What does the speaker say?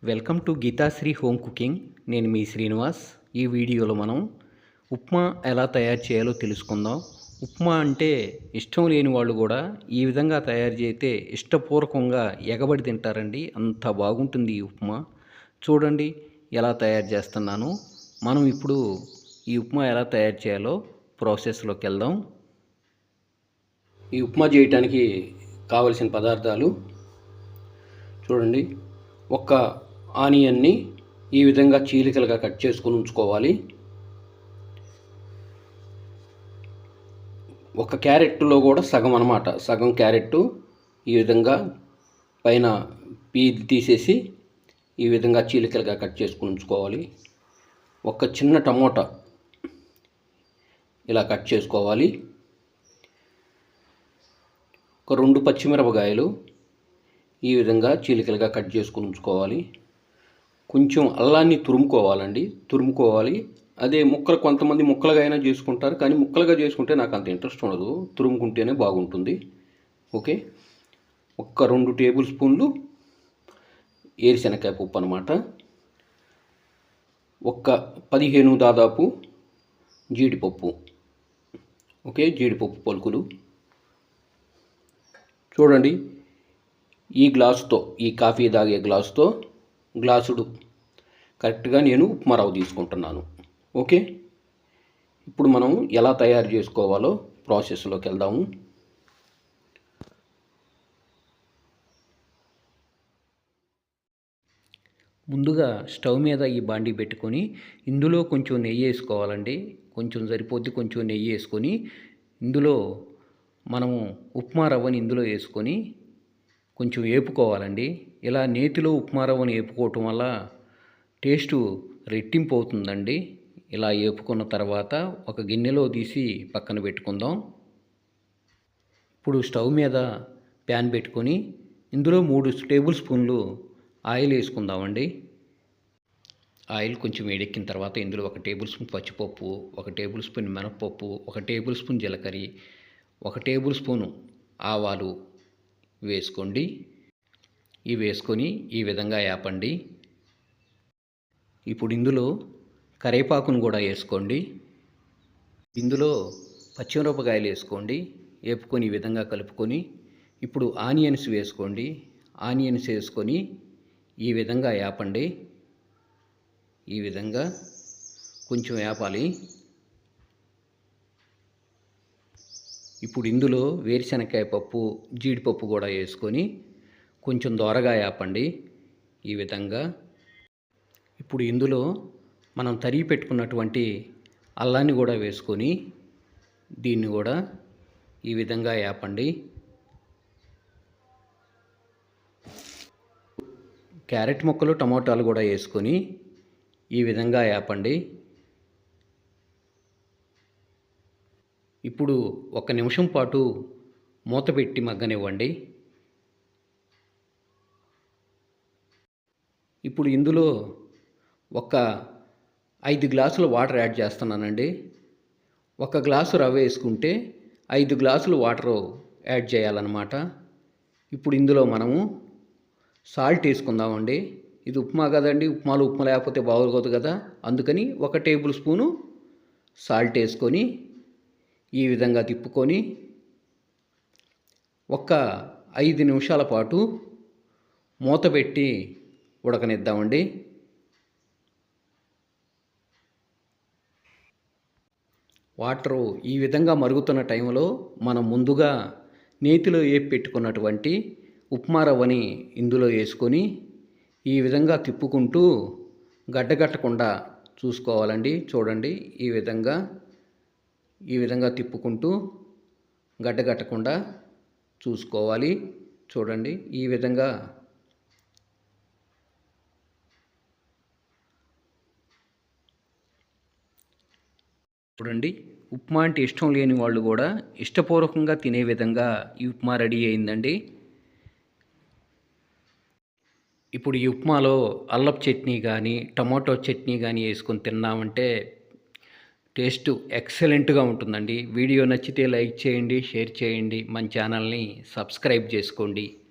Welcome to Geethasri home cooking. నేను మీ శ్రీనివాస్. ఈ వీడియోలో మనం ఉప్మా ఎలా తయారు చేయాలో తెలుసుకుందాం. ఉప్మా అంటే ఇష్టం లేని వాళ్ళు కూడా ఈ విధంగా తయారు చేస్తే ఇష్టపూర్వకంగా ఎగబడి తింటారండి. అంత బాగుంటుంది ఈ ఉప్మా. చూడండి ఎలా తయారు చేస్తున్నాను. మనం ఇప్పుడు ఈ ఉప్మా ఎలా తయారు చేయాలో ప్రాసెస్లోకి వెళ్దాం. ఈ ఉప్మా చేయడానికి కావలసిన పదార్థాలు చూడండి. ఒక ఆనియన్ని ఈ విధంగా చీలికలుగా కట్ చేసుకొని ఉంచుకోవాలి. ఒక క్యారెట్లో కూడా సగం అన్నమాట, సగం క్యారెట్ ఈ విధంగా పైన పీల్ తీసేసి ఈ విధంగా చీలికలుగా కట్ చేసుకొని ఉంచుకోవాలి. ఒక చిన్న టమోటా ఇలా కట్ చేసుకోవాలి. ఒక 2 పచ్చిమిరపకాయలు ఈ విధంగా చీలికలుగా కట్ చేసుకొని ఉంచుకోవాలి. కొంచెం అల్లాన్ని తురుముకోవాలి. అదే ముక్కలు కొంతమంది ముక్కలుగా అయినా చేసుకుంటారు, కానీ ముక్కలుగా చేసుకుంటే నాకు అంత ఇంట్రెస్ట్ ఉండదు. తురుముకుంటేనే బాగుంటుంది. ఓకే. ఒక 2 టేబుల్ స్పూన్లు ఏరుశనగకాయ పప్పు అన్నమాట. ఒక 15 దాదాపు జీడిపప్పు. ఓకే, జీడిపప్పు పలుకులు. చూడండి, ఈ గ్లాసుతో, ఈ కాఫీ తాగే గ్లాసుతో గ్లాసుడు కరెక్ట్గా నేను ఉప్మా రవ్వ తీసుకుంటున్నాను. ఓకే, ఇప్పుడు మనం ఎలా తయారు చేసుకోవాలో ప్రాసెస్లోకి వెళ్దాము. ముందుగా స్టవ్ మీద ఈ బాండీ పెట్టుకొని ఇందులో కొంచెం నెయ్యి వేసుకోవాలండి. కొంచెం సరిపోద్ది. కొంచెం నెయ్యి వేసుకొని ఇందులో మనము ఉప్మా రవ్వని ఇందులో వేసుకొని కొంచెం వేపుకోవాలండి. ఇలా నేతిలో ఉప్మా రవ్వను వేపుకోవటం వల్ల టేస్టు రెట్టింపు అవుతుందండి. ఇలా వేపుకున్న తర్వాత ఒక గిన్నెలో తీసి పక్కన పెట్టుకుందాం. ఇప్పుడు స్టవ్ మీద ప్యాన్ పెట్టుకొని ఇందులో 3 టేబుల్ స్పూన్లు ఆయిల్ వేసుకుందామండి. ఆయిల్ కొంచెం వేడెక్కిన తర్వాత ఇందులో 1 టేబుల్ స్పూన్ పచ్చిపప్పు, 1 టేబుల్ స్పూన్ మినపప్పు, 1 టేబుల్ స్పూన్ జీలకర్ర, 1 టేబుల్ స్పూను ఆవాలు వేసుకోండి. ఇవి వేసుకొని ఈ విధంగా వేపండి. ఇప్పుడు ఇందులో కరివేపాకును కూడా వేసుకోండి. ఇందులో పచ్చిమిరపకాయలు వేసుకోండి. వేపుకొని ఈ విధంగా కలుపుకొని ఇప్పుడు ఆనియన్స్ వేసుకోండి. ఆనియన్స్ వేసుకొని ఈ విధంగా వేపండి. ఈ విధంగా కొంచెం వేపాలి. ఇప్పుడు ఇందులో వేరుశనగకాయ పప్పు, జీడిపప్పు కూడా వేసుకొని కొంచెం దోరగా వేపండి. ఈ విధంగా ఇప్పుడు ఇందులో మనం తరిగి పెట్టుకున్నటువంటి అల్లాన్ని కూడా వేసుకొని దీన్ని కూడా ఈ విధంగా వేపండి. క్యారెట్ ముక్కలు, టమోటాలు కూడా వేసుకొని ఈ విధంగా వేపండి. ఇప్పుడు 1 నిమిషం పాటు మూత పెట్టి మగ్గనివ్వండి. ఇప్పుడు ఇందులో ఒక 5 గ్లాసుల వాటర్ యాడ్ చేస్తున్నానండి. 1 గ్లాసు రవ్వ వేసుకుంటే 5 గ్లాసులు వాటరు యాడ్ చేయాలన్నమాట. ఇప్పుడు ఇందులో మనము సాల్ట్ వేసుకుందామండి. ఇది ఉప్మా కదండి, ఉప్మా లేకపోతే బాగోదు కదా. అందుకని 1 టేబుల్ స్పూను సాల్ట్ వేసుకొని ఈ విధంగా తిప్పుకొని ఒక 5 నిమిషాల పాటు మూత పెట్టి ఉడకనిద్దామండి. వాటరు ఈ విధంగా మరుగుతున్న టైంలో మనం ముందుగా నేతిలో వేపి పెట్టుకున్నటువంటి ఉప్మా రవ్వని ఇందులో వేసుకొని ఈ విధంగా తిప్పుకుంటూ గడ్డగట్టకుండా చూసుకోవాలండి. చూడండి, ఈ విధంగా తిప్పుకుంటూ గడ్డగట్టకుండా చూసుకోవాలి. చూడండి, ఈ విధంగా చూడండి. ఉప్మా అంటే ఇష్టం లేని వాళ్ళు కూడా ఇష్టపూర్వకంగా తినే విధంగా ఈ ఉప్మా రెడీ అయిందండి. ఇప్పుడు ఈ ఉప్మాలో అల్లపు చట్నీ కానీ, టమాటో చట్నీ కానీ వేసుకొని తిన్నామంటే టేస్ట్ ఎక్సలెంట్గా ఉంటుందండి. వీడియో నచ్చితే లైక్ చేయండి, షేర్ చేయండి, మన ఛానల్ని సబ్స్క్రైబ్ చేసుకోండి.